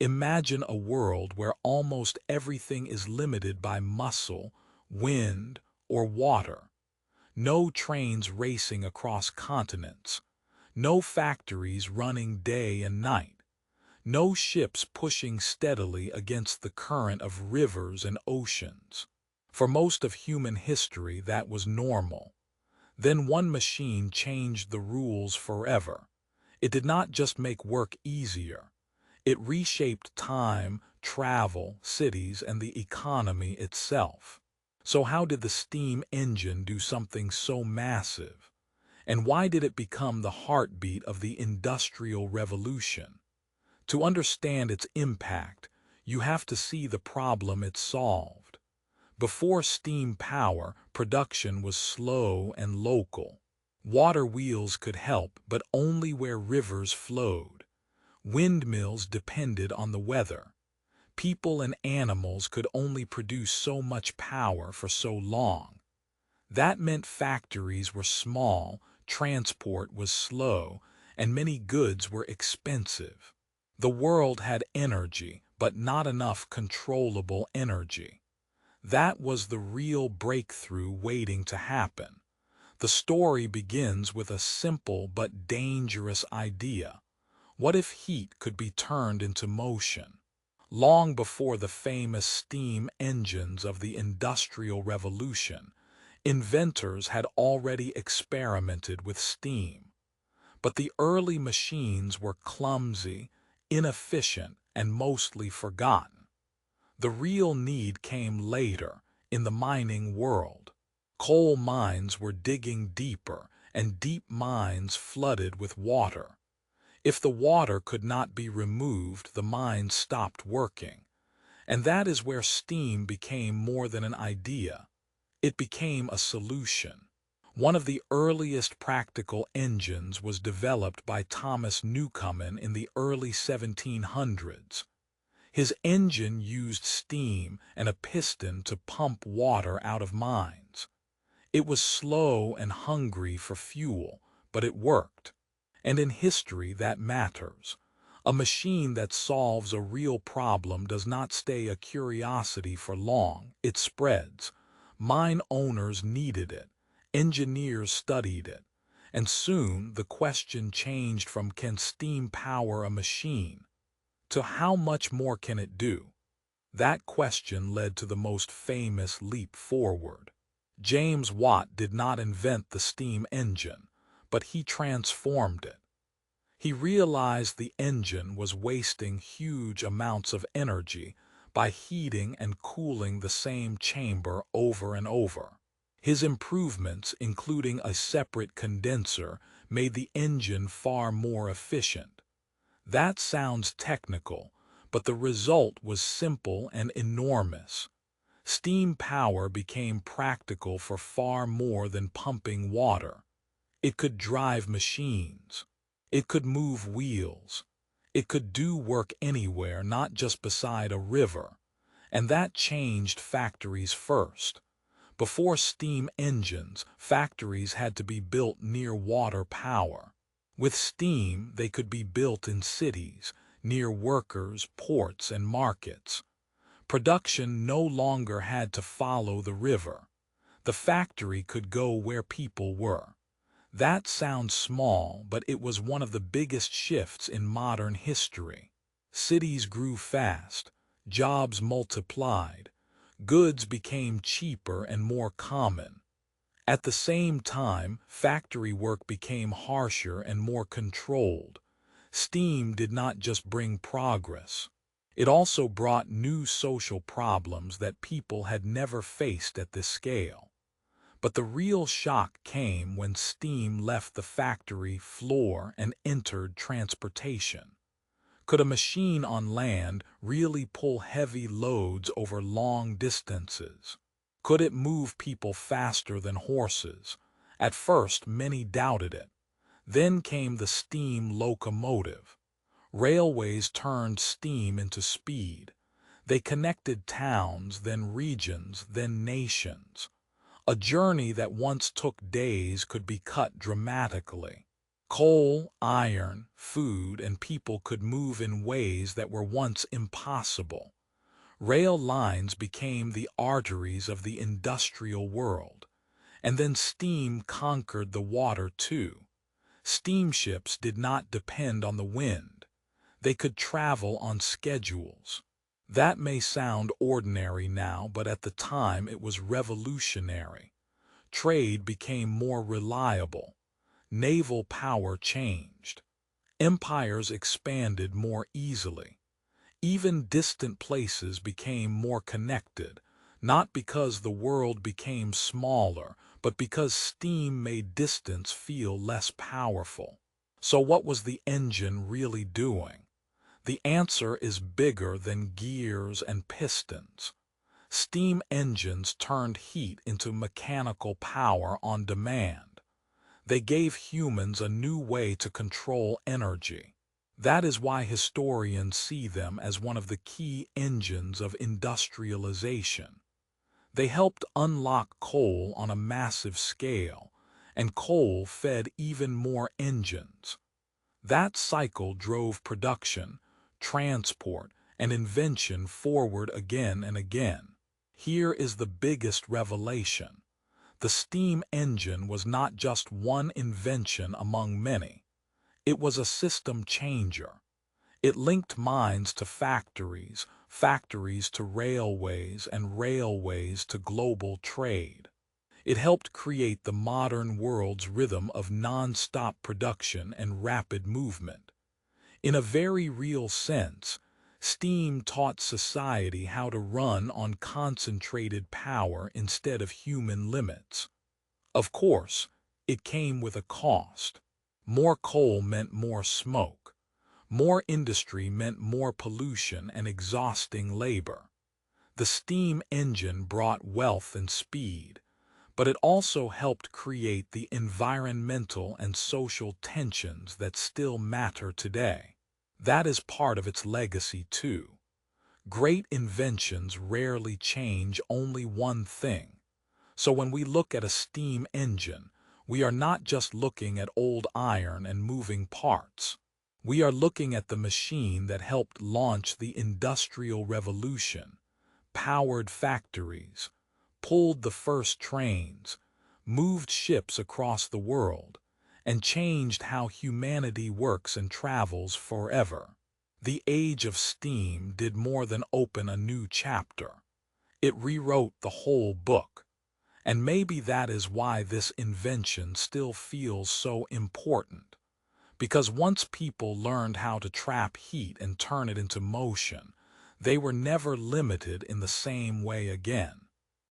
Imagine a world where almost everything is limited by muscle, wind, or water. No trains racing across continents. No factories running day and night. No ships pushing steadily against the current of rivers and oceans. For most of human history, that was normal. Then one machine changed the rules forever. It did not just make work easier. It reshaped time, travel, cities, and the economy itself. So how did the steam engine do something so massive? And why did it become the heartbeat of the Industrial Revolution? To understand its impact, you have to see the problem it solved. Before steam power, production was slow and local. Water wheels could help, but only where rivers flowed. Windmills depended on the weather. People and animals could only produce so much power for so long. That meant factories were small, transport was slow, and many goods were expensive. The world had energy, but not enough controllable energy. That was the real breakthrough waiting to happen. The story begins with a simple but dangerous idea. What if heat could be turned into motion? Long before the famous steam engines of the Industrial Revolution, inventors had already experimented with steam. But the early machines were clumsy, inefficient, and mostly forgotten. The real need came later, in the mining world. Coal mines were digging deeper, and deep mines flooded with water. If the water could not be removed, the mine stopped working. And that is where steam became more than an idea. It became a solution. One of the earliest practical engines was developed by Thomas Newcomen in the early 1700s. His engine used steam and a piston to pump water out of mines. It was slow and hungry for fuel, but it worked. And in history, that matters. A machine that solves a real problem does not stay a curiosity for long. It spreads. Mine owners needed it. Engineers studied it. And soon the question changed from can steam power a machine to how much more can it do? That question led to the most famous leap forward. James Watt did not invent the steam engine, but he transformed it. He realized the engine was wasting huge amounts of energy by heating and cooling the same chamber over and over. His improvements, including a separate condenser, made the engine far more efficient. That sounds technical, but the result was simple and enormous. Steam power became practical for far more than pumping water. It could drive machines. It could move wheels. It could do work anywhere, not just beside a river. And that changed factories first. Before steam engines, factories had to be built near water power. With steam, they could be built in cities, near workers, ports, and markets. Production no longer had to follow the river. The factory could go where people were. That sounds small, but it was one of the biggest shifts in modern history. Cities grew fast, jobs multiplied, goods became cheaper and more common. At the same time, factory work became harsher and more controlled. Steam did not just bring progress. It also brought new social problems that people had never faced at this scale. But the real shock came when steam left the factory floor and entered transportation. Could a machine on land really pull heavy loads over long distances? Could it move people faster than horses? At first, many doubted it. Then came the steam locomotive. Railways turned steam into speed. They connected towns, then regions, then nations. A journey that once took days could be cut dramatically. Coal, iron, food, and people could move in ways that were once impossible. Rail lines became the arteries of the industrial world. And then steam conquered the water too. Steamships did not depend on the wind. They could travel on schedules. That may sound ordinary now, but at the time it was revolutionary. Trade became more reliable. Naval power changed. Empires expanded more easily. Even distant places became more connected, not because the world became smaller, but because steam made distance feel less powerful. So what was the engine really doing? The answer is bigger than gears and pistons. Steam engines turned heat into mechanical power on demand. They gave humans a new way to control energy. That is why historians see them as one of the key engines of industrialization. They helped unlock coal on a massive scale, and coal fed even more engines. That cycle drove production, transport, and invention forward again and again. Here is the biggest revelation. The steam engine was not just one invention among many. It was a system changer. It linked mines to factories, factories to railways, and railways to global trade. It helped create the modern world's rhythm of non-stop production and rapid movement. In a very real sense, steam taught society how to run on concentrated power instead of human limits. Of course, it came with a cost. More coal meant more smoke. More industry meant more pollution and exhausting labor. The steam engine brought wealth and speed, but it also helped create the environmental and social tensions that still matter today. That is part of its legacy too. Great inventions rarely change only one thing. So when we look at a steam engine, we are not just looking at old iron and moving parts. We are looking at the machine that helped launch the Industrial Revolution, powered factories, pulled the first trains, moved ships across the world, and changed how humanity works and travels forever. The age of steam did more than open a new chapter. It rewrote the whole book. And maybe that is why this invention still feels so important. Because once people learned how to trap heat and turn it into motion, they were never limited in the same way again.